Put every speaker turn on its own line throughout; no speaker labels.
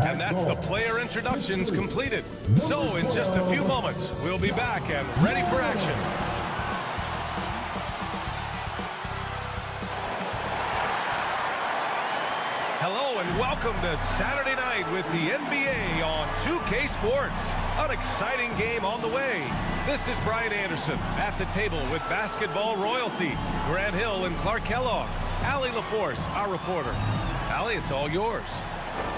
And that's the player introductions completed. So in just a few moments, we'll be back and ready for action. Hello and welcome to Saturday night with the NBA on 2K Sports. An exciting game on the way. This is Brian Anderson at the table with basketball royalty. Grant Hill and Clark Kellogg. Allie LaForce, our reporter. Allie, it's all yours.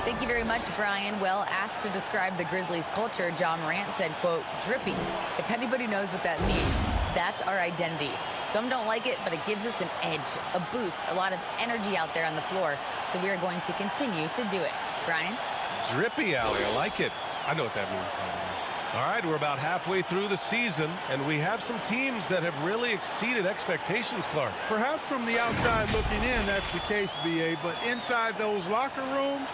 Thank you very much, Brian. Well, asked to describe the Grizzlies' culture, Ja Morant said, quote, drippy. If anybody knows what that means, that's our identity. Some don't like it, but it gives us an edge, a boost, a lot of energy out there on the floor. So we are going to continue to do it. Brian?
Drippy, Allie. I like it. I know what that means, by the way. All right, we're about halfway through the season, and we have some teams that have really exceeded expectations, Clark.
Perhaps from the outside looking in, that's the case, B.A., but inside those locker rooms,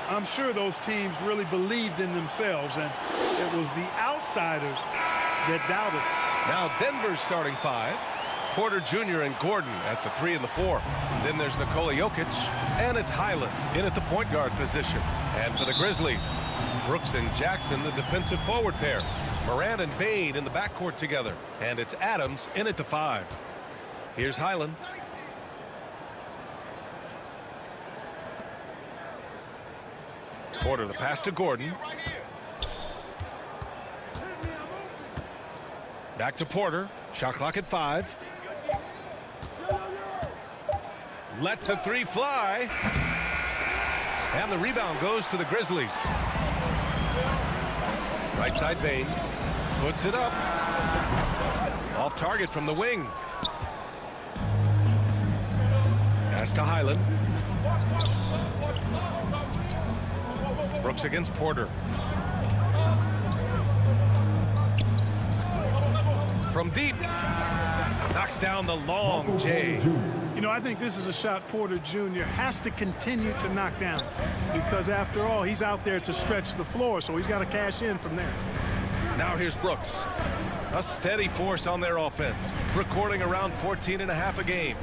I'm sure those teams really believed in themselves, and it was the outsiders that doubted.
Now Denver's starting five. Porter Jr. and Gordon at the 3 and the 4. Then there's Nikola Jokic, and it's Highland in at the point guard position. And for the Grizzlies, Brooks and Jackson, the defensive forward pair. Morant and Bane in the backcourt together. And it's Adams in at the 5. Here's Highland. Porter the pass to Gordon. Back to Porter. Shot clock at 5. Lets a 3 fly. And the rebound goes to the Grizzlies. Right side Bane. Puts it up. Off target from the wing. Pass to Highland. Brooks against Porter. From deep. Knocks down the long J.
You know, I think this is a shot Porter Jr. has to continue to knock down because, after all, he's out there to stretch the floor, so he's got to cash in from there.
Now here's Brooks. A steady force on their offense, recording around 14.5 a game.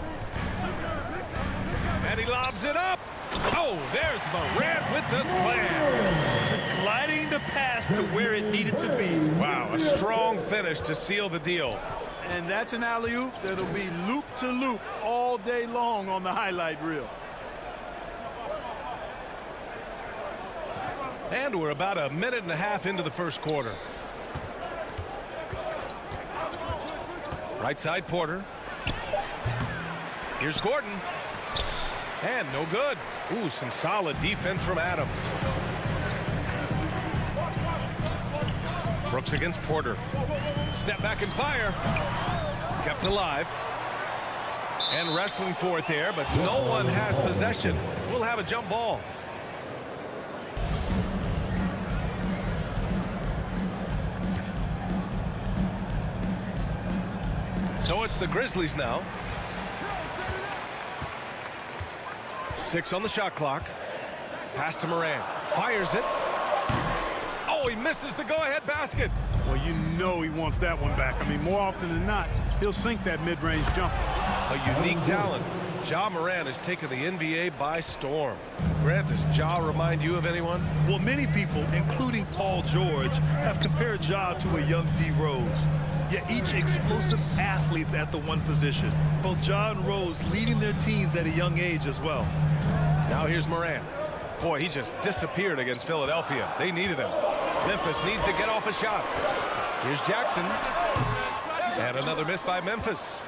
And he lobs it up. Oh, there's Morant with the slam.
Gliding the pass to where it needed to be.
Wow, a strong finish to seal the deal.
And that's an alley-oop that'll be loop-to-loop all day long on the highlight reel.
And we're about a minute and a half into the first quarter. Right side Porter. Here's Gordon. And no good. Ooh, some solid defense from Adams. Brooks against Porter. Step back and fire. Kept alive. And wrestling for it there, but no one has possession. We'll have a jump ball. So it's the Grizzlies now. 6 on the shot clock. Pass to Morant. Fires it. Oh, he misses the go-ahead basket.
Well, you know he wants that one back. I mean, more often than not, he'll sink that mid-range jumper.
A unique talent. Ja Morant has taken the NBA by storm. Grant, does Ja remind you of anyone?
Well, many people, including Paul George, have compared Ja to a young D. Rose. Yet each explosive athletes at the one position. Both Ja and Rose leading their teams at a young age as well.
Now here's Morant. Boy, he just disappeared against Philadelphia. They needed him. Memphis needs to get off a shot. Here's Jackson. And another miss by Memphis.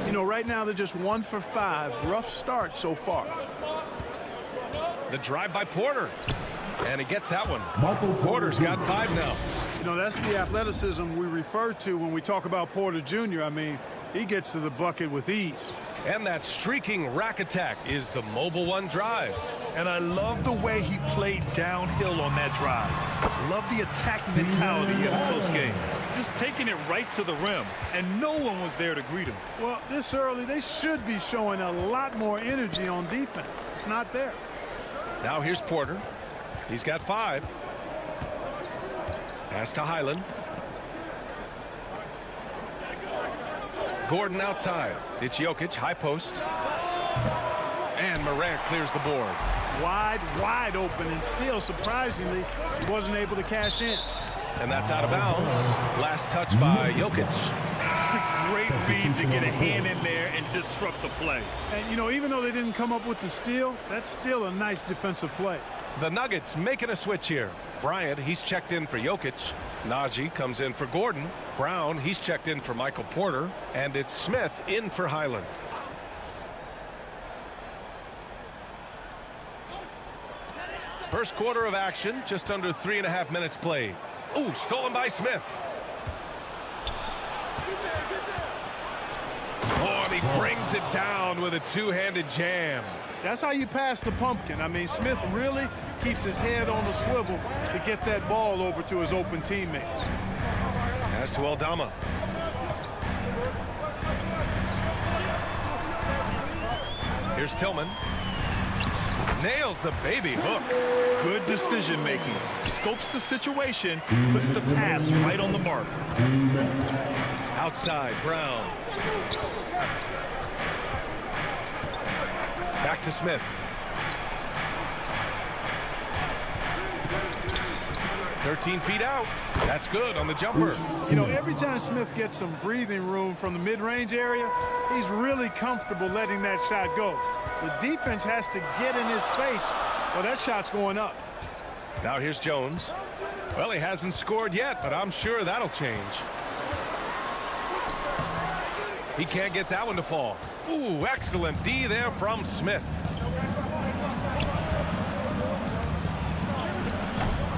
You know, right now they're just 1 for 5. Rough start so far.
The drive by Porter. And he gets that one. Porter's got 5 now.
You know, that's the athleticism we refer to when we talk about Porter Jr. I mean, he gets to the bucket with ease.
And that streaking rack attack is the mobile one drive.
And I love the way he played downhill on that drive. Love the attacking mentality in a close game. Just taking it right to the rim, and no one was there to greet him.
Well, this early, they should be showing a lot more energy on defense. It's not there.
Now here's Porter. He's got 5. Pass to Highland. Gordon outside. It's Jokic, high post. And Morant clears the board.
Wide open, and still, surprisingly, he wasn't able to cash in.
And that's out of bounds. Last touch by Jokic.
Great read to get a hand in there and disrupt the play.
And, you know, even though they didn't come up with the steal, that's still a nice defensive play.
The Nuggets making a switch here. Bryant, he's checked in for Jokic. Najee comes in for Gordon. Brown, he's checked in for Michael Porter. And it's Smith in for Highland. First quarter of action, just under 3.5 minutes played. Ooh, stolen by Smith. Oh, and he brings it down with a two-handed jam.
That's how you pass the pumpkin. I mean, Smith really keeps his head on the swivel to get that ball over to his open teammates.
Pass to Aldama. Here's Tillman. Nails the baby hook.
Good decision making. Scopes the situation, puts the pass right on the mark.
Outside, Brown. Back to Smith. 13 feet out. That's good on the jumper.
You know, every time Smith gets some breathing room from the mid-range area, he's really comfortable letting that shot go. The defense has to get in his face. Well, that shot's going up.
Now here's Jones. Well, he hasn't scored yet, but I'm sure that'll change. He can't get that one to fall. Ooh, excellent D there from Smith.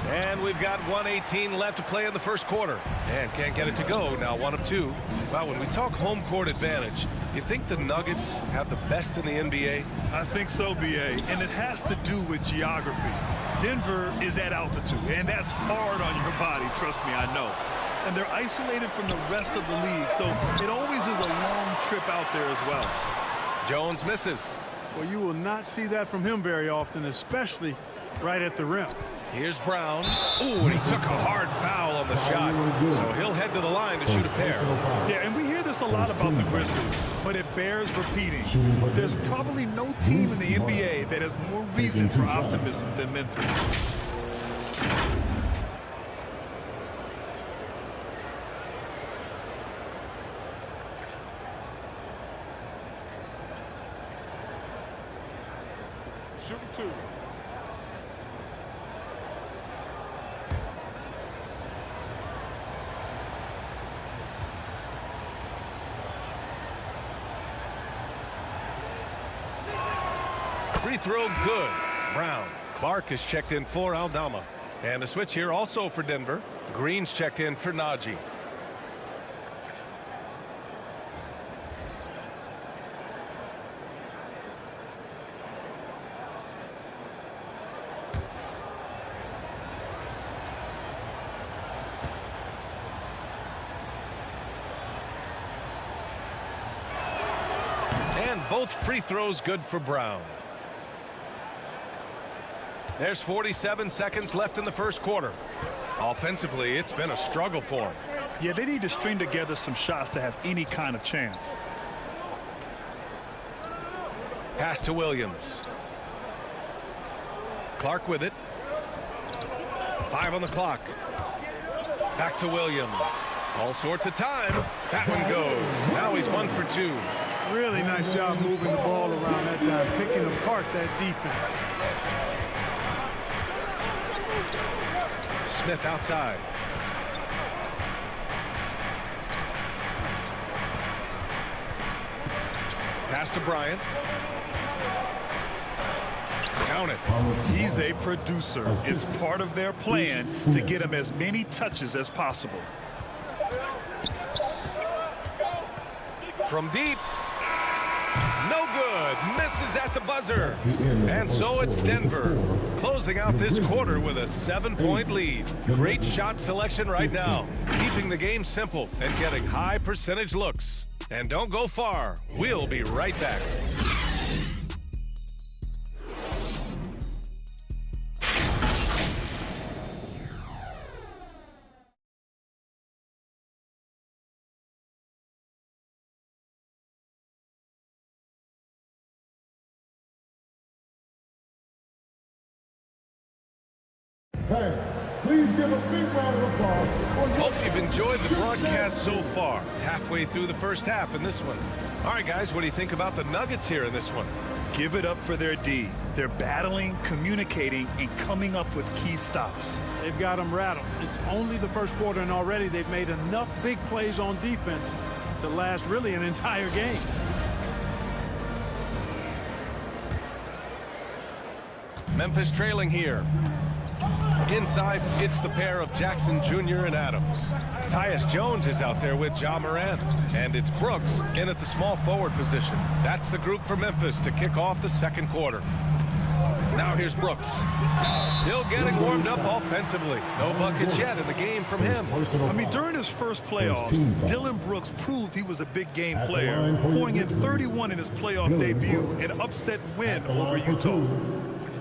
And we've got 1:18 left to play in the first quarter. And can't get it to go. Now 1 of 2. Well, when we talk home court advantage, you think the Nuggets have the best in the NBA?
I think so, B.A. And it has to do with geography. Denver is at altitude, and that's hard on your body. Trust me, I know. And they're isolated from the rest of the league, so it always is a long trip out there as well.
Jones misses.
Well, you will not see that from him very often, especially right at the rim.
Here's Brown. Ooh, and he took a hard foul on the shot. So he'll head to the line to shoot a pair.
Yeah, and we hear this a lot about the Grizzlies, but it bears repeating. There's probably no team in the NBA that has more reason for optimism than Memphis.
Shooting two.
Free throw good. Brown. Clark is checked in for Aldama. And a switch here also for Denver. Green's checked in for Najee. And both free throws good for Brown. There's 47 seconds left in the first quarter. Offensively, it's been a struggle for him.
Yeah, they need to string together some shots to have any kind of chance.
Pass to Williams. Clark with it. 5 on the clock. Back to Williams. All sorts of time. That one goes. Now he's 1 for 2.
Really nice job moving the ball around that time, picking apart that defense.
Smith outside. Pass to Bryant. Count it.
He's a producer. It's part of their plan to get him as many touches as possible.
From deep. No good. Misses at the buzzer. And so it's Denver closing out this quarter with a 7-point lead. Great shot selection right now. Keeping the game simple and getting high percentage looks. And don't go far. We'll be right back.
Fans, please give a big round of applause.
Hope you've enjoyed the broadcast so far. Halfway through the first half in this one. All right, guys, what do you think about the Nuggets here in this one?
Give it up for their D. They're battling, communicating, and coming up with key stops.
They've got them rattled. It's only the first quarter, and already they've made enough big plays on defense to last really an entire game.
Memphis trailing here. Inside, it's the pair of Jackson Jr. and Adams. Tyus Jones is out there with Ja Morant. And it's Brooks in at the small forward position. That's the group for Memphis to kick off the second quarter. Now here's Brooks. Still getting warmed up offensively. No buckets yet in the game from him.
I mean, during his first playoffs, Dillon Brooks proved he was a big game player, pouring in 31 in his playoff debut, an upset win over Utah.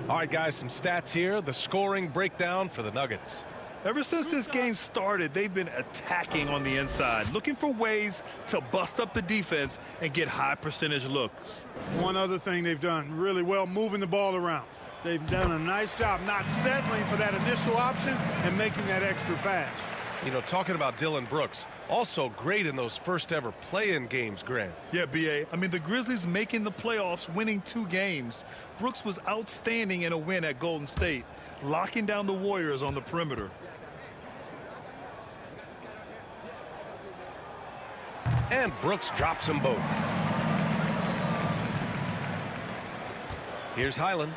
All right, guys, some stats here. The scoring breakdown for the Nuggets.
Ever since this game started, they've been attacking on the inside, looking for ways to bust up the defense and get high percentage looks.
One other thing they've done really well, moving the ball around. They've done a nice job not settling for that initial option and making that extra pass.
You know, talking about Dillon Brooks, also great in those first ever play-in games, Grant.
Yeah, B.A. I mean, the Grizzlies making the playoffs, winning 2 games. Brooks was outstanding in a win at Golden State, locking down the Warriors on the perimeter.
And Brooks drops them both. Here's Highland.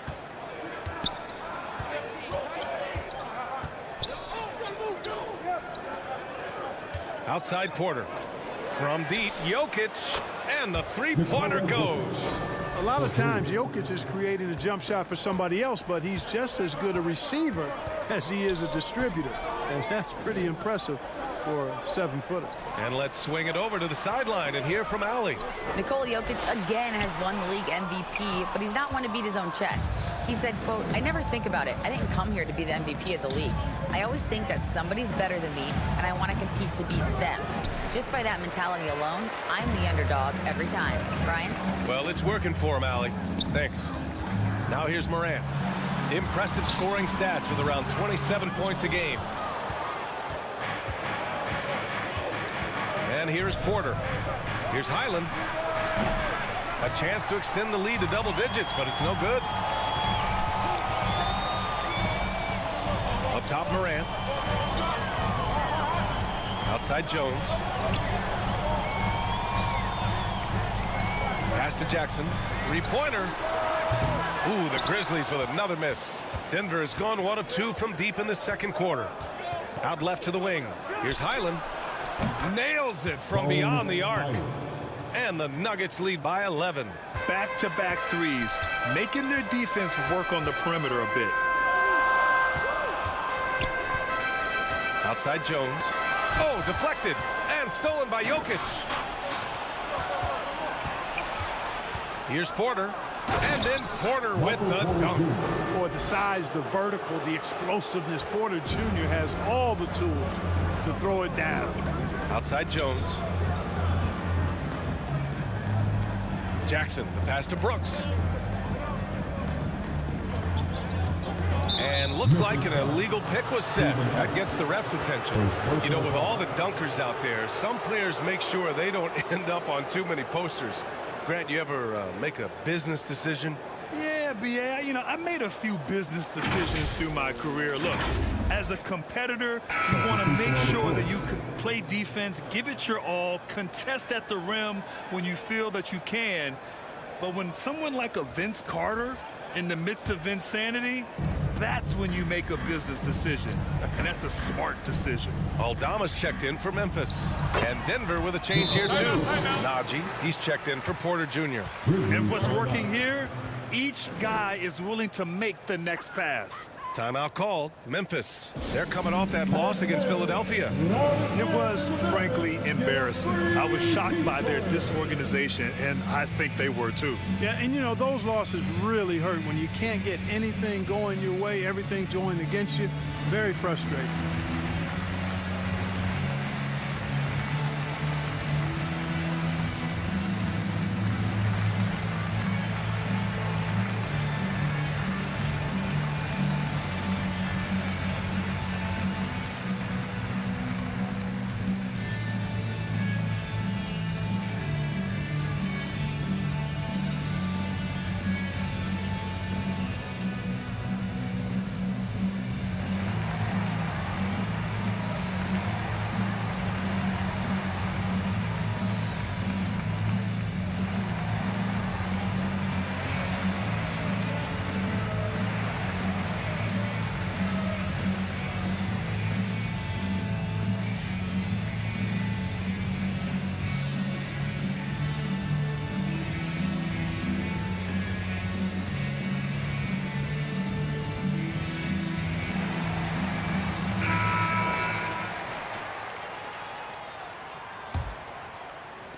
Outside Porter. From deep, Jokic. And the three-pointer goes.
A lot of times, Jokic is creating a jump shot for somebody else, but he's just as good a receiver as he is a distributor. And that's pretty impressive for a 7-footer.
And let's swing it over to the sideline and hear from Allie.
Nikola Jokic again has won the league MVP, but he's not one to beat his own chest. He said, quote, "I never think about it. I didn't come here to be the MVP of the league. I always think that somebody's better than me, and I want to compete to beat them. Just by that mentality alone, I'm the underdog every time." Brian?
Well, it's working for him, Allie. Thanks. Now here's Morant. Impressive scoring stats with around 27 points a game. And here's Porter. Here's Highland. A chance to extend the lead to double digits, but it's no good. Up top, Morant. Outside, Jones. Pass to Jackson. Three-pointer. Ooh, the Grizzlies with another miss. Denver has gone 1 of 2 from deep in the second quarter. Out left to the wing. Here's Highland. Nails it from beyond the arc. And the Nuggets lead by 11.
Back-to-back threes, making their defense work on the perimeter a bit.
Outside Jones. Oh, deflected and stolen by Jokic. Here's Porter. And then Porter with the dunk.
Boy, the size, the vertical, the explosiveness. Porter Jr. has all the tools to throw it down.
Outside Jones. Jackson, the pass to Brooks. And looks like an illegal pick was set. That gets the ref's attention. You know, with all the dunkers out there, some players make sure they don't end up on too many posters. Grant, you ever make a business decision?
Yeah, B.A., you know, I made a few business decisions through my career. Look, as a competitor, you want to make sure that you can play defense, give it your all, contest at the rim when you feel that you can. But when someone like a Vince Carter in the midst of insanity, that's when you make a business decision. And that's a smart decision.
Aldama's checked in for Memphis. And Denver with a change here, too. Najee, he's checked in for Porter Jr.
And what's working here? Each guy is willing to make the next pass.
Timeout called. Memphis. They're coming off that loss against Philadelphia.
It was, frankly, embarrassing. I was shocked by their disorganization, and I think they were, too.
Yeah, and, you know, those losses really hurt when you can't get anything going your way, everything going against you. Very frustrating.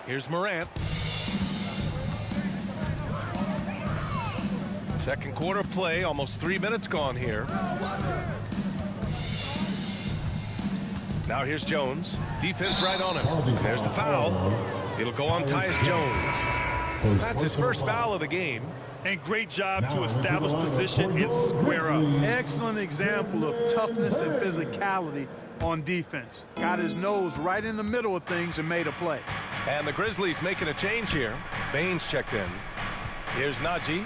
Here's Morant. Second quarter play, almost 3 minutes gone here. Now here's Jones. Defense right on him. There's the foul. It'll go on Tyus Jones. That's his first foul of the game.
And great job to establish position and square up.
Excellent example of toughness and physicality on defense. Got his nose right in the middle of things and made a play.
And the Grizzlies making a change here. Baines checked in. Here's Najee.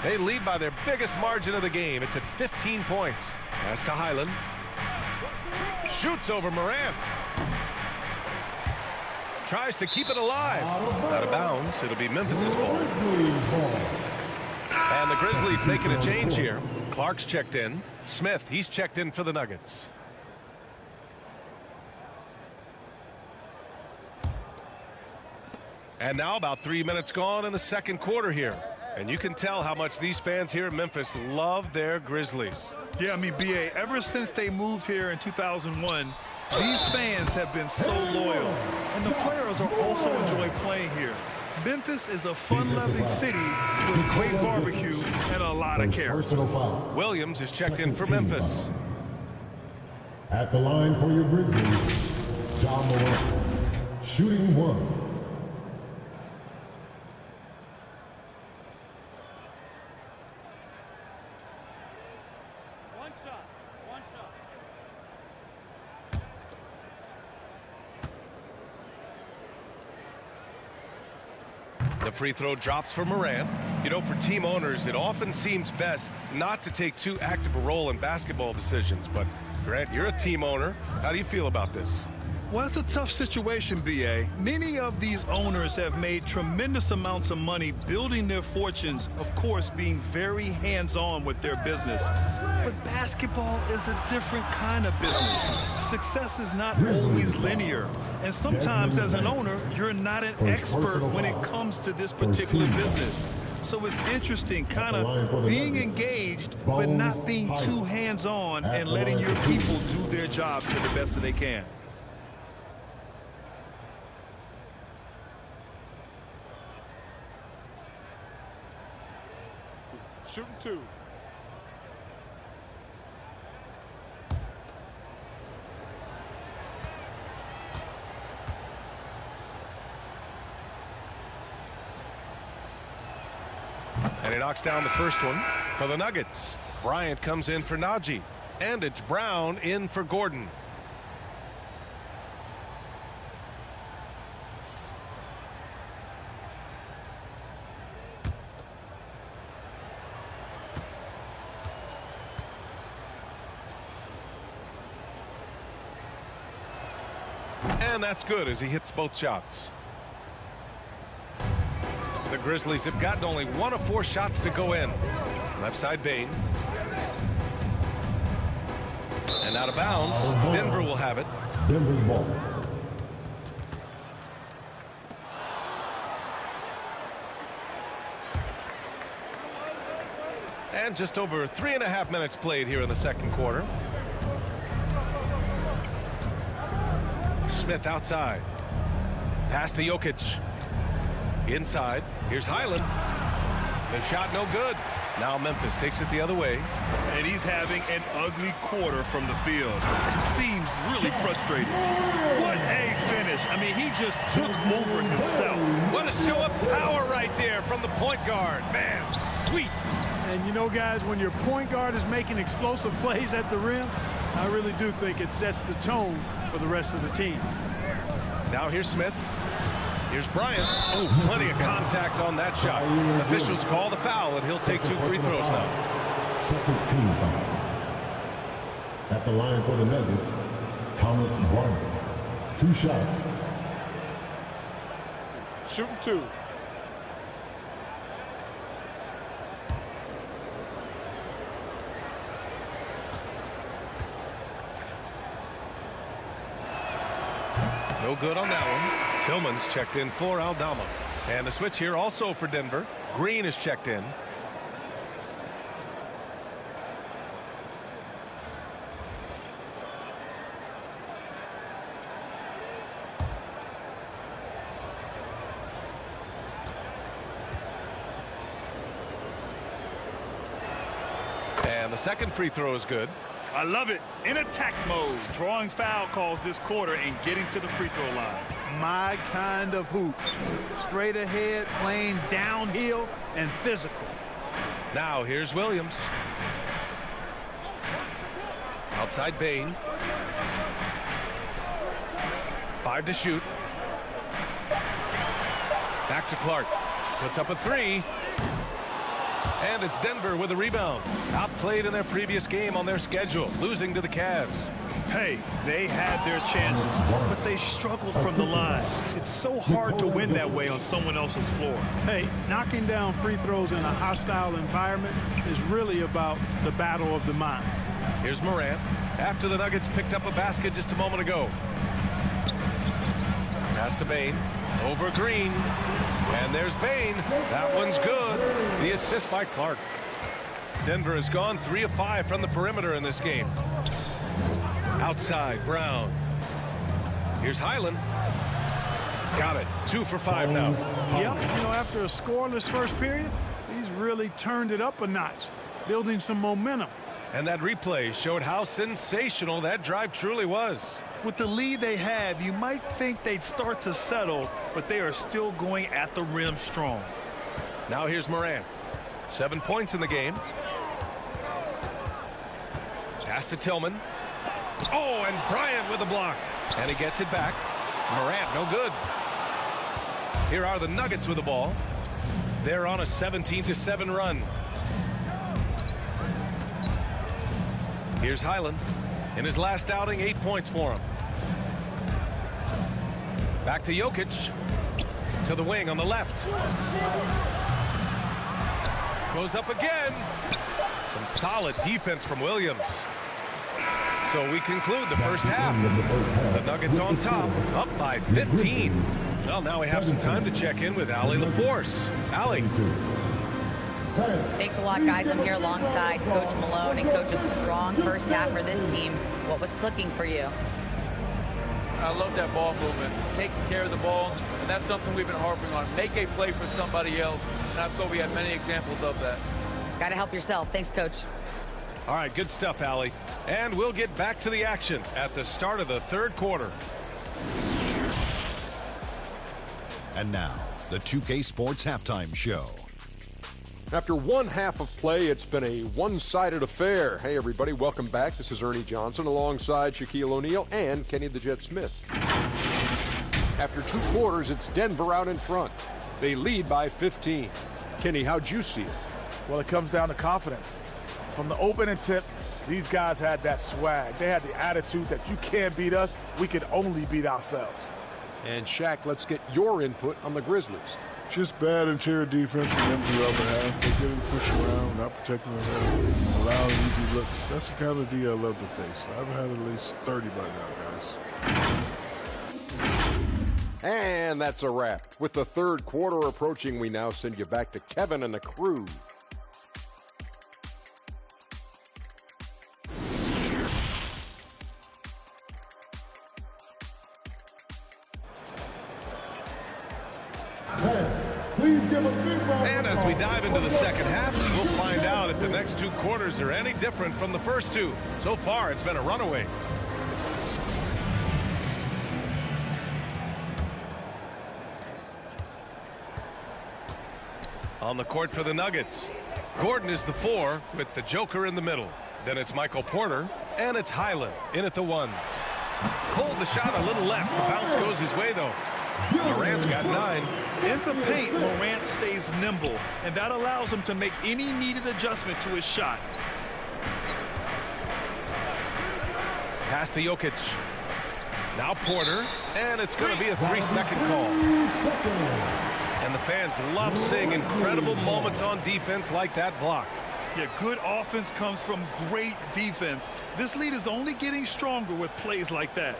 They lead by their biggest margin of the game. It's at 15 points. Pass to Highland. Shoots over Morant. Tries to keep it alive. Out of bounds. It'll be Memphis's ball. And the Grizzlies making a change here. Clark's checked in. Smith, he's checked in for the Nuggets. And now about 3 minutes gone in the second quarter here. And you can tell how much these fans here in Memphis love their Grizzlies.
Yeah, I mean, B.A., ever since they moved here in 2001, these fans have been so loyal. And the players are also enjoy playing here. Memphis is a fun-loving city with great barbecue and a lot of care.
Williams is checked in for Memphis.
At the line for your Grizzlies, Ja Morant, shooting 1.
The free throw drops for Morant. You know, for team owners, it often seems best not to take too active a role in basketball decisions. But, Grant, you're a team owner. How do you feel about this?
Well, it's a tough situation, B.A. Many of these owners have made tremendous amounts of money building their fortunes, of course, being very hands-on with their business. But basketball is a different kind of business. Success is not always linear. And sometimes, as an owner, you're not an expert when it comes to this particular business. So it's interesting kind of being engaged, but not being too hands-on and letting your people do their job to the best that they can.
Shooting 2.
And he knocks down the first one for the Nuggets. Bryant comes in for Najee. And it's Brown in for Gordon. And that's good as he hits both shots. The Grizzlies have gotten only 1 of 4 shots to go in. Left side Bane. And out of bounds. Denver will have it.
Denver's ball.
And just over 3.5 minutes played here in the second quarter. Smith outside. Pass to Jokic. Inside. Here's Highland. The shot no good. Now Memphis takes it the other way.
And he's having an ugly quarter from the field. It seems really frustrating. What a finish. I mean, he just took over himself.
What a show of power right there from the point guard. Man, sweet.
And you know, guys, when your point guard is making explosive plays at the rim, I really do think it sets the tone for the rest of the team.
Now here's Smith. Here's Bryant. Oh, plenty of contact on that shot. Officials call the foul, and he'll take 2 free throws now.
Second team foul. At the line for the Nuggets, Thomas Bryant. 2 shots.
Shooting 2.
No good on that one. Tillman's checked in for Aldama. And the switch here also for Denver. Green is checked in. And the second free throw is good.
I love it. In attack mode, drawing foul calls this quarter and getting to the free throw line.
My kind of hoop. Straight ahead, playing downhill, and physical.
Now here's Williams. Outside Bain. 5 to shoot. Back to Clark. Puts up a 3. And it's Denver with a rebound. Outplayed in their previous game on their schedule, losing to the Cavs.
Hey, they had their chances, but they struggled from the line. It's so hard to win that way on someone else's floor.
Hey, knocking down free throws in a hostile environment is really about the battle of the mind.
Here's Morant after the Nuggets picked up a basket just a moment ago. Pass to Bain. Over Green. And there's Bain. That one's good. The assist by Clark. Denver has gone 3 of 5 from the perimeter in this game. Outside, Brown. Here's Highland. Got it. 2 for 5 now.
Yep, after a scoreless first period, he's really turned it up a notch, building some momentum.
And that replay showed how sensational that drive truly was.
With the lead they have, you might think they'd start to settle, but they are still going at the rim strong.
Now here's Morant. 7 points in the game. Pass to Tillman. Oh, and Bryant with a block. And he gets it back. Morant, no good. Here are the Nuggets with the ball. They're on a 17-7 run. Here's Highland. In his last outing, 8 points for him. Back to Jokic. To the wing on the left. Goes up again. Some solid defense from Williams. So we conclude the first half. The Nuggets on top, up by 15. Well, now we have some time to check in with Allie LaForce. Allie.
Thanks a lot, guys. I'm here alongside Coach Malone, and Coach, a strong first half for this team. What was clicking for you?
I love that ball movement, taking care of the ball, and that's something we've been harping on. Make a play for somebody else, and I thought we had many examples of that.
Got to help yourself. Thanks, Coach.
All right, good stuff, Allie. And we'll get back to the action at the start of the third quarter.
And now, the 2K Sports Halftime Show.
After one half of play, it's been a one-sided affair. Hey, everybody, welcome back. This is Ernie Johnson alongside Shaquille O'Neal and Kenny the Jet Smith. After 2 quarters, it's Denver out in front. They lead by 15. Kenny, how'd you see it?
Well, it comes down to confidence. From the opening tip, these guys had that swag. They had the attitude that you can't beat us, we can only beat ourselves.
And Shaq, let's get your input on the Grizzlies.
Just bad interior defense from them through the upper half. They're getting pushed around, not protecting the rim, allowing easy looks. That's the kind of D I love to face. I've had at least 30 by now, guys.
And that's a wrap. With the third quarter approaching, we now send you back to Kevin and the crew.
And as we dive into the second half, we'll find out if the next 2 quarters are any different from the first 2. So far, it's been a runaway. On the court for the Nuggets, Gordon is the 4 with the Joker in the middle. Then it's Michael Porter, and it's Highland in at the 1. Pulled the shot a little left. The bounce goes his way, though. Morant's got 9.
In the paint, Morant stays nimble, and that allows him to make any needed adjustment to his shot.
Pass to Jokic. Now Porter, and it's going to be a 3-second call. And the fans love seeing incredible moments on defense like that block.
Yeah, good offense comes from great defense. This lead is only getting stronger with plays like that.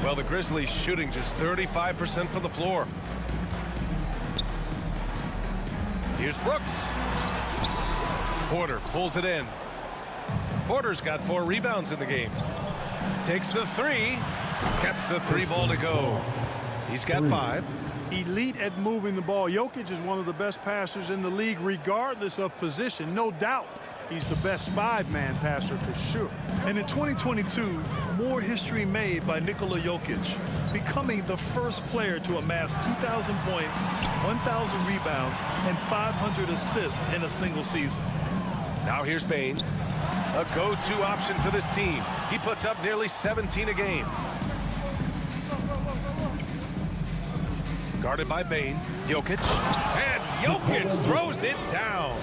Well, the Grizzlies shooting just 35% from the floor. Here's Brooks. Porter pulls it in. Porter's got 4 rebounds in the game. Takes the 3. Gets the 3 ball to go. He's got 5.
Elite at moving the ball. Jokic is one of the best passers in the league, regardless of position. No doubt he's the best 5-man passer for sure.
And in 2022, more history made by Nikola Jokic, becoming the first player to amass 2,000 points, 1,000 rebounds, and 500 assists in a single season.
Now here's Bane, a go-to option for this team. He puts up nearly 17 a game. Guarded by Bane, Jokic, and Jokic throws it down.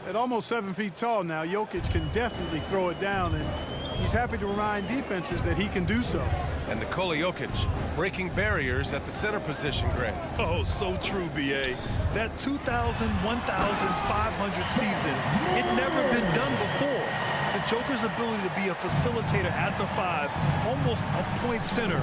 At almost 7 feet tall now, Jokic can definitely throw it down, and he's happy to remind defenses that he can do so.
And Nikola Jokic breaking barriers at the center position, Greg.
Oh, so true, B.A. That 2,000, 1,500 season, it never been done before. The Joker's ability to be a facilitator at the 5, almost a point center,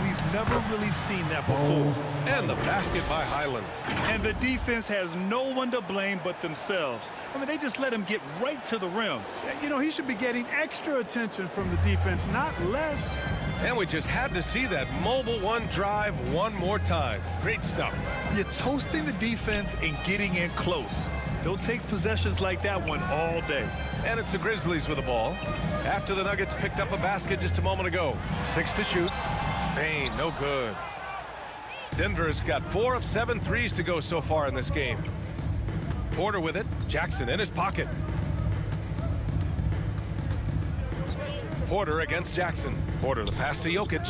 we've never really seen that before.
And the basket by Highland.
And the defense has no one to blame but themselves. I mean, they just let him get right to the rim.
You know, he should be getting extra attention from the defense, not less.
And we just had to see that mobile 1 drive one more time. Great stuff.
You're toasting the defense and getting in close. They'll take possessions like that one all day.
And it's the Grizzlies with the ball. After the Nuggets picked up a basket just a moment ago. 6 to shoot. Bane, no good. Denver has got 4 of 7 threes to go so far in this game. Porter with it. Jackson in his pocket. Porter against Jackson. Porter, the pass to Jokic.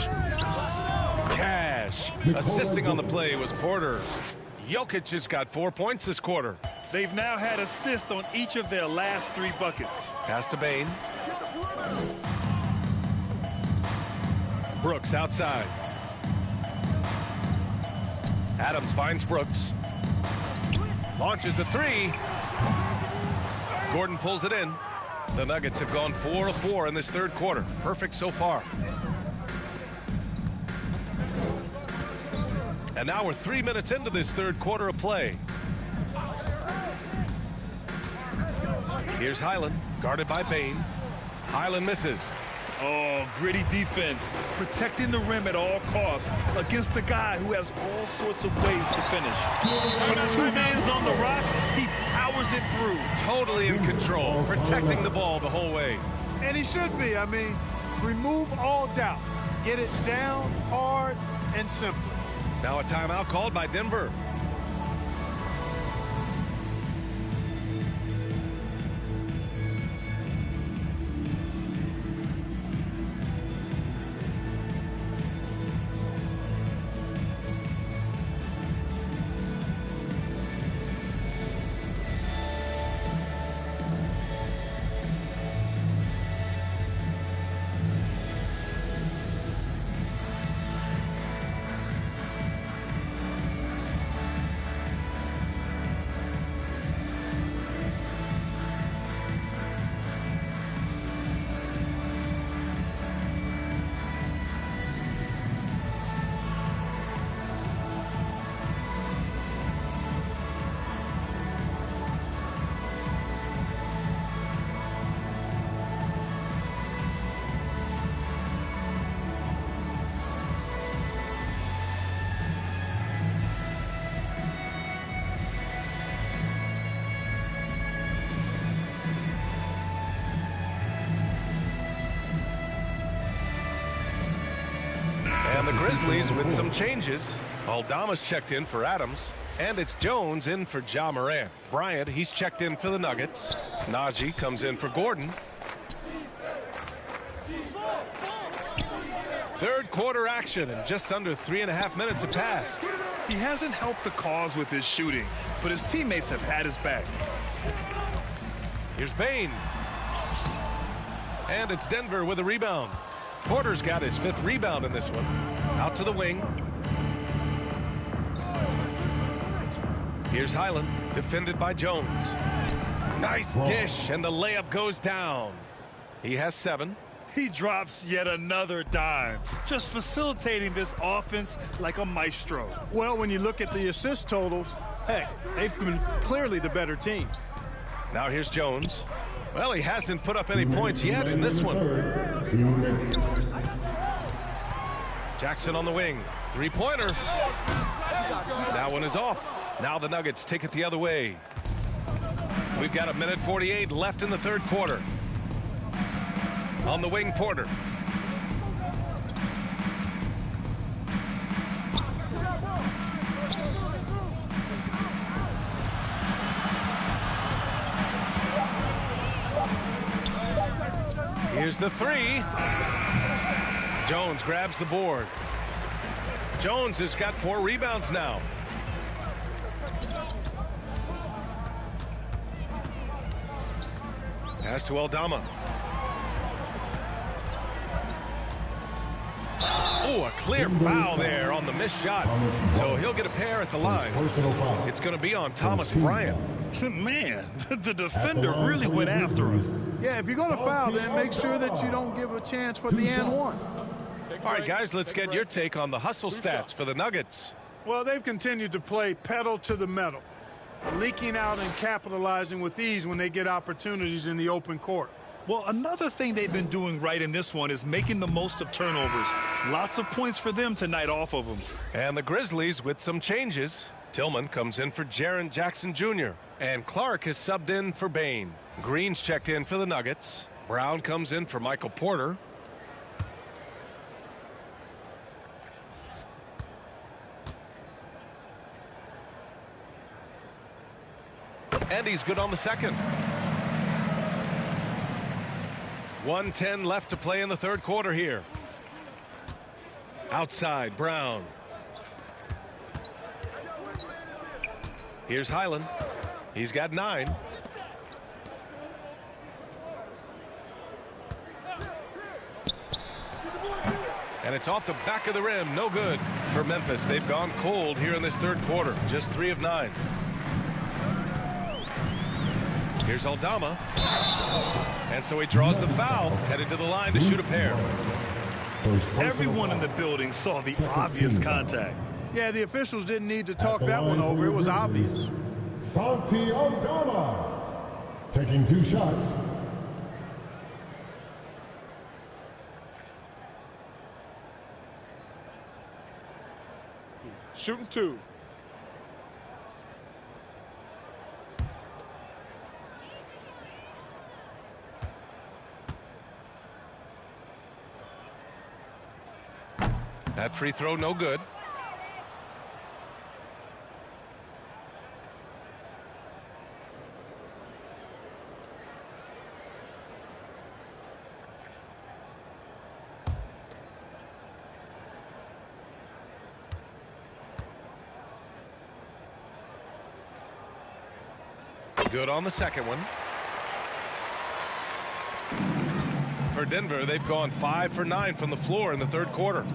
Cash. Assisting on the play was Porter. Jokic has got 4 points this quarter.
They've now had assists on each of their last 3 buckets.
Pass to Bane. Brooks outside. Adams finds Brooks. Launches a 3. Gordon pulls it in. The Nuggets have gone 4 of 4 in this 3rd quarter. Perfect so far. And now we're 3 minutes into this 3rd quarter of play. Here's Highland, guarded by Bane. Highland misses.
Oh, gritty defense, protecting the rim at all costs against a guy who has all sorts of ways to finish. When 2 man's on the rock, he powers it through.
Totally in control, protecting the ball the whole way.
And he should be. I mean, remove all doubt. Get it down, hard, and simple.
Now a timeout called by Denver. And the Grizzlies with some changes. Aldama's checked in for Adams. And it's Jones in for Ja Morant. Bryant, he's checked in for the Nuggets. Najee comes in for Gordon. 3rd quarter action, and just under 3.5 minutes have passed.
He hasn't helped the cause with his shooting, but his teammates have had his back.
Here's Bane. And it's Denver with a rebound. Porter's got his 5th rebound in this one. Out to the wing. Here's Highland, defended by Jones. Nice dish, and the layup goes down. He has 7.
He drops yet another dime, just facilitating this offense like a maestro.
Well, when you look at the assist totals, heck, they've been clearly the better team.
Now here's Jones. Well, he hasn't put up any points yet in this one. Jackson on the wing. Three-pointer. That one is off. Now the Nuggets take it the other way. We've got 1:48 left in the third quarter. On the wing, Porter. Here's the three. Jones grabs the board. Jones has got 4 rebounds now. Pass to Aldama. Oh, a clear foul there on the missed shot. So he'll get a pair at the line. It's going to be on Thomas Bryant.
Man, the defender really went after him.
Yeah, if you're going to foul, then make sure that you don't give a chance for the and one.
All right, guys, let's get your take on the hustle stats for the Nuggets.
Well, they've continued to play pedal to the metal, leaking out and capitalizing with ease when they get opportunities in the open court.
Well, another thing they've been doing right in this one is making the most of turnovers. Lots of points for them tonight off of them.
And the Grizzlies with some changes. Tillman comes in for Jaren Jackson Jr. And Clark has subbed in for Bain. Green's checked in for the Nuggets. Brown comes in for Michael Porter. And he's good on the second. 1:10 left to play in the third quarter here. Outside, Brown. Here's Highland. He's got 9. And it's off the back of the rim. No good for Memphis. They've gone cold here in this third quarter. Just 3 of 9. Here's Aldama. And so he draws the foul, headed to the line to shoot a pair.
Everyone in the building saw the obvious contact.
Yeah, the officials didn't need to talk that one over. It was obvious.
Santi Aldama taking 2 shots.
Shooting 2.
That free throw, no good. Good on the second one. For Denver, they've gone 5 for 9 from the floor in the third quarter.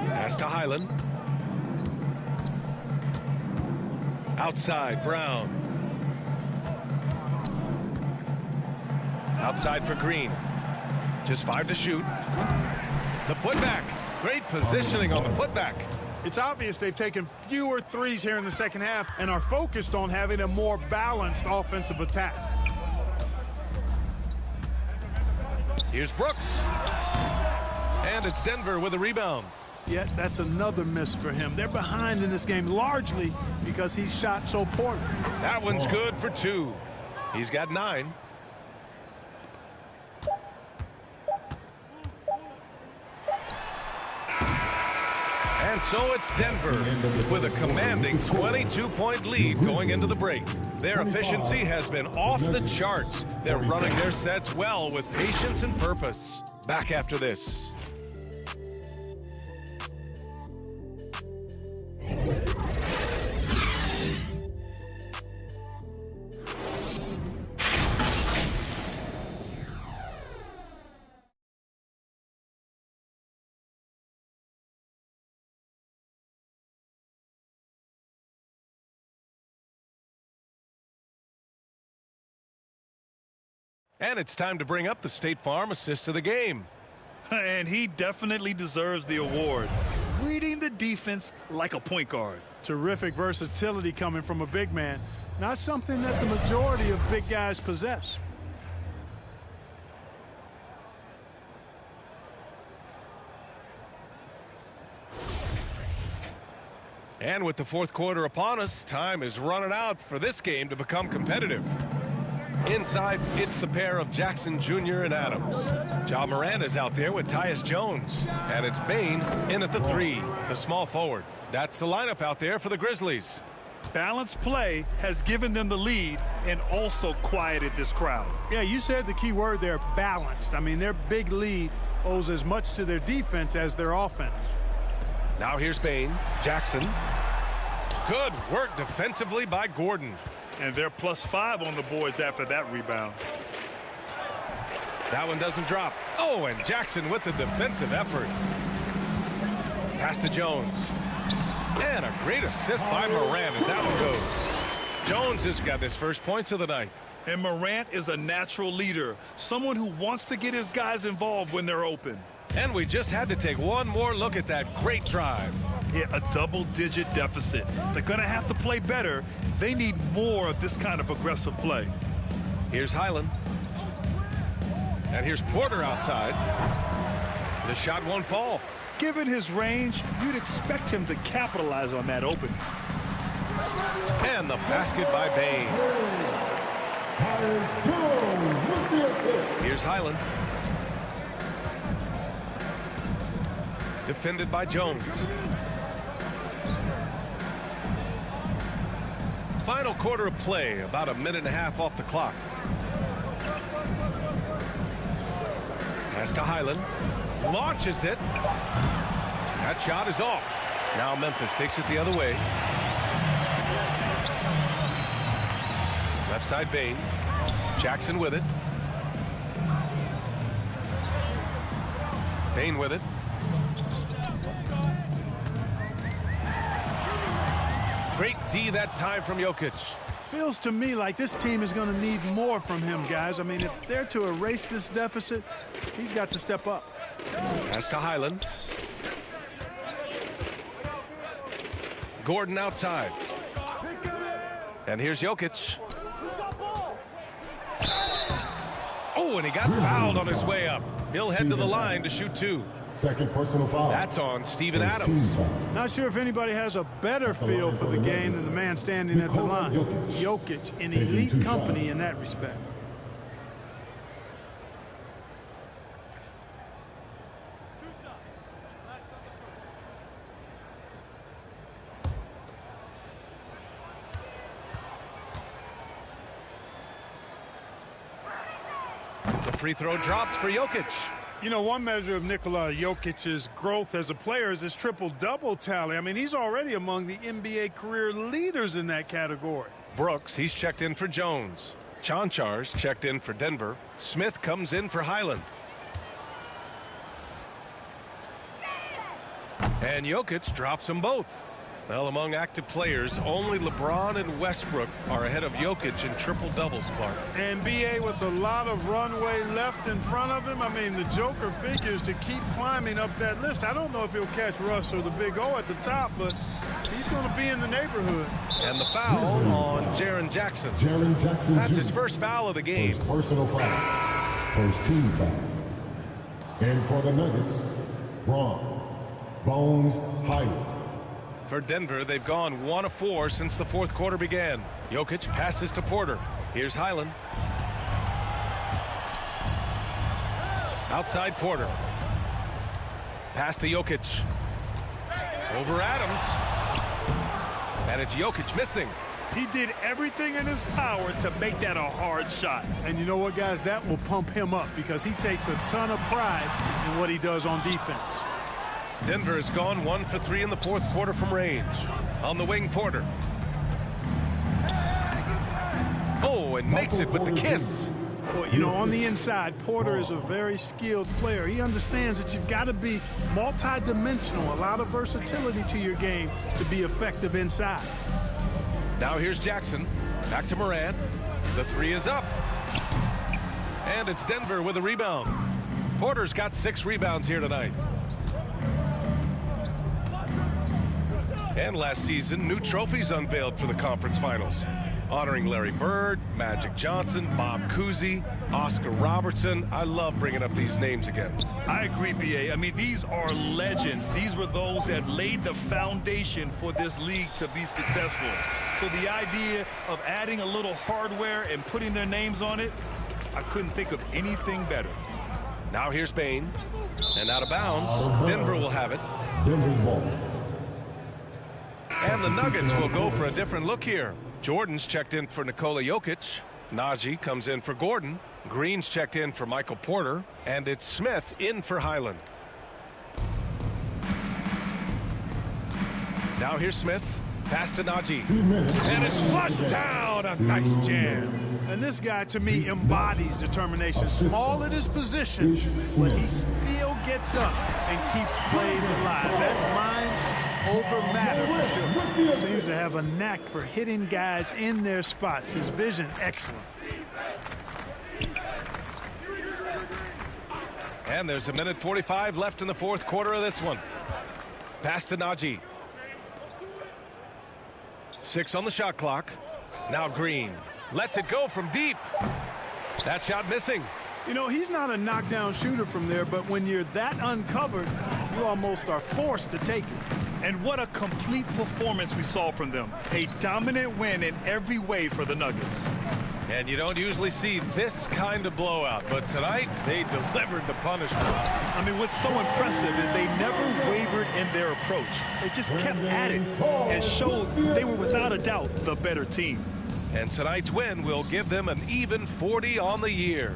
Pass to Highland. Outside, Brown. Outside for Green. Just 5 to shoot. The putback. Great positioning on the putback.
It's obvious they've taken fewer threes here in the second half and are focused on having a more balanced offensive attack.
Here's Brooks. And it's Denver with a rebound.
Yet that's another miss for him. They're behind in this game largely because he shot so poorly.
That one's good for 2. He's got 9. And so it's Denver with a commanding 22-point lead going into the break. Their efficiency has been off the charts. They're running their sets well with patience and purpose. Back after this. And it's time to bring up the State Farm assist of the game.
And he definitely deserves the award. Reading the defense like a point guard.
Terrific versatility coming from a big man. Not something that the majority of big guys possess.
And with the fourth quarter upon us, time is running out for this game to become competitive. Inside, it's the pair of Jackson Jr. and Adams. Ja Morant is out there with Tyus Jones. And it's Bane in at the 3, the small forward. That's the lineup out there for the Grizzlies.
Balanced play has given them the lead and also quieted this crowd.
Yeah, you said the key word there, balanced. I mean, their big lead owes as much to their defense as their offense.
Now here's Bane. Jackson. Good work defensively by Gordon.
And they're +5 on the boards after that rebound.
That one doesn't drop. Oh, and Jackson with the defensive effort. Pass to Jones. And a great assist by Morant as that one goes. Jones has got his first points of the night.
And Morant is a natural leader, someone who wants to get his guys involved when they're open.
And we just had to take one more look at that great drive.
Yeah, a double-digit deficit. They're going to have to play better. They need more of this kind of aggressive play.
Here's Highland. And here's Porter outside. The shot won't fall.
Given his range, you'd expect him to capitalize on that opening.
And the basket by Bane. Here's Highland. Defended by Jones. Final quarter of play, about a minute and a half off the clock. Pass to Highland. Launches it. That shot is off. Now Memphis takes it the other way. Left side Bane. Jackson with it. Bane with it. Great D that time from Jokic.
Feels to me like this team is going to need more from him, guys. I mean, if they're to erase this deficit, he's got to step up.
Pass to Highland. Gordon outside. And here's Jokic. Oh, and he got fouled on his way up. He'll head to the line to shoot 2.
Second personal foul.
That's on Steven Adams.
Not sure if anybody has a better feel for the game than the man standing at the line. Jokic in elite company in that respect.
The free throw drops for Jokic.
You know, one measure of Nikola Jokic's growth as a player is his triple-double tally. I mean, he's already among the NBA career leaders in that category.
Brooks, he's checked in for Jones. Chanchar's checked in for Denver. Smith comes in for Highland. And Jokic drops them both. Well, among active players, only LeBron and Westbrook are ahead of Jokic in triple-doubles, Clark.
And B.A. with a lot of runway left in front of him. I mean, the Joker figures to keep climbing up that list. I don't know if he'll catch Russ or the Big O at the top, but he's going to be in the neighborhood.
And the foul on Jaren Jackson. That's his first foul of the game.
First personal foul. First team foul. And for the Nuggets, Bones Highland.
For Denver, they've gone 1 of 4 since the fourth quarter began. Jokic passes to Porter. Here's Highland. Outside Porter. Pass to Jokic. Over Adams. And it's Jokic missing.
He did everything in his power to make that a hard shot.
And you know what, guys? That will pump him up because he takes a ton of pride in what he does on defense.
Denver has gone 1 for 3 in the fourth quarter from range. On the wing, Porter. Oh, and makes it with the kiss.
Well, you know, on the inside, Porter is a very skilled player. He understands that you've got to be multi-dimensional, a lot of versatility to your game to be effective inside.
Now here's Jackson. Back to Morant. The 3 is up. And it's Denver with a rebound. Porter's got 6 rebounds here tonight. And last season, new trophies unveiled for the conference finals, honoring Larry Bird, Magic Johnson, Bob Cousy, Oscar Robertson. I love bringing up these names again.
I agree, B.A. I mean, these are legends. These were those that laid the foundation for this league to be successful. So the idea of adding a little hardware and putting their names on it, I couldn't think of anything better.
Now here's Bain. And out of bounds. Denver will have it.
Denver's ball.
And the Nuggets will go for a different look here. Jordan's checked in for Nikola Jokic. Najee comes in for Gordon. Green's checked in for Michael Porter. And it's Smith in for Highland. Now here's Smith. Pass to Najee. And it's flushed down. A nice jam.
And this guy, to me, embodies determination. Small at his position, but he still gets up and keeps plays alive. That's mind over matter for sure. Seems to have a knack for hitting guys in their spots. His vision, excellent.
And there's a minute 45 left in the fourth quarter of this one. Pass to Najee. 6 on the shot clock. Now Green lets it go from deep. That shot missing.
You know, he's not a knockdown shooter from there, but when you're that uncovered, you almost are forced to take it.
And what a complete performance we saw from them. A dominant win in every way for the Nuggets.
And you don't usually see this kind of blowout, but tonight they delivered the punishment.
I mean, what's so impressive is they never wavered in their approach. They just kept at it and showed they were without a doubt the better team.
And tonight's win will give them an even 40 on the year.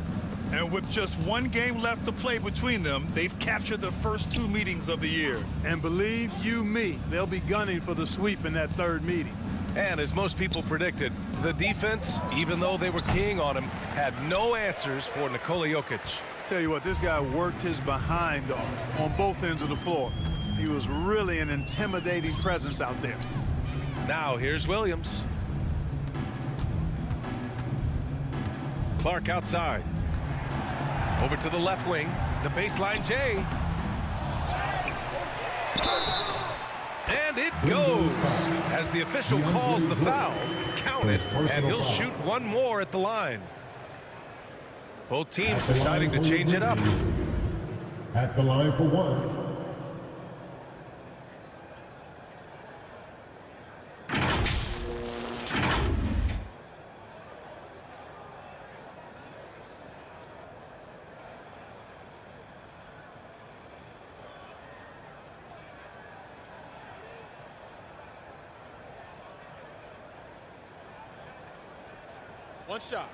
And with just one game left to play between them, they've captured the first 2 meetings of the year.
And believe you me, they'll be gunning for the sweep in that third meeting.
And as most people predicted, the defense, even though they were keying on him, had no answers for Nikola Jokic.
Tell you what, this guy worked his behind off on both ends of the floor. He was really an intimidating presence out there.
Now here's Williams. Clark outside. Over to the left wing. The baseline J. And it goes. As the official calls the foul, count it, and he'll shoot one more at the line. Both teams deciding to change it up.
At the line for one.
One shot.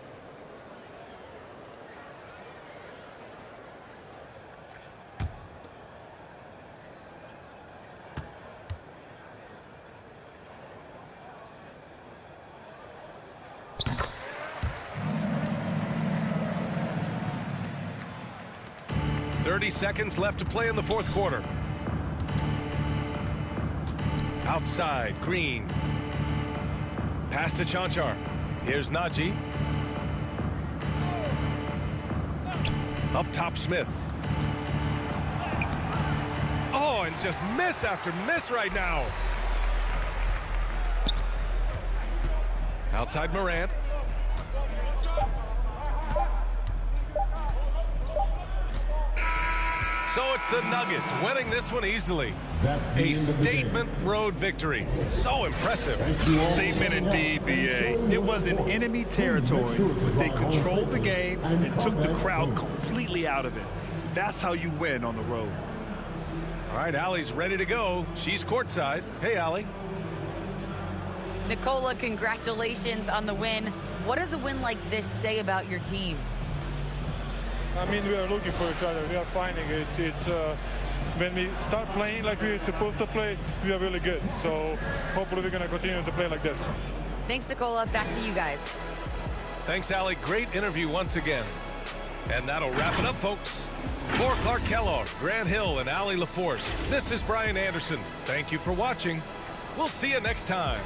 .30 seconds left to play in the fourth quarter. Outside, Green. Pass to Chanchar. Here's Najee. Up top, Smith. Oh, and just miss after miss right now. Outside Morant. So it's the Nuggets winning this one easily. A statement road victory. So impressive.
Statement indeed, B.A. It was in enemy territory, but they controlled the game and took the crowd completely out of it. That's how you win on the road.
All right, Allie's ready to go. She's courtside. Hey, Allie.
Nikola, congratulations on the win. What does a win like this say about your team?
I mean, we are looking for each other. We are finding it. When we start playing like we're supposed to play, we are really good. So hopefully we're going to continue to play like this.
Thanks, Nikola. Back to you guys.
Thanks, Allie. Great interview once again. And that'll wrap it up, folks. For Clark Kellogg, Grant Hill, and Allie LaForce, this is Brian Anderson. Thank you for watching. We'll see you next time.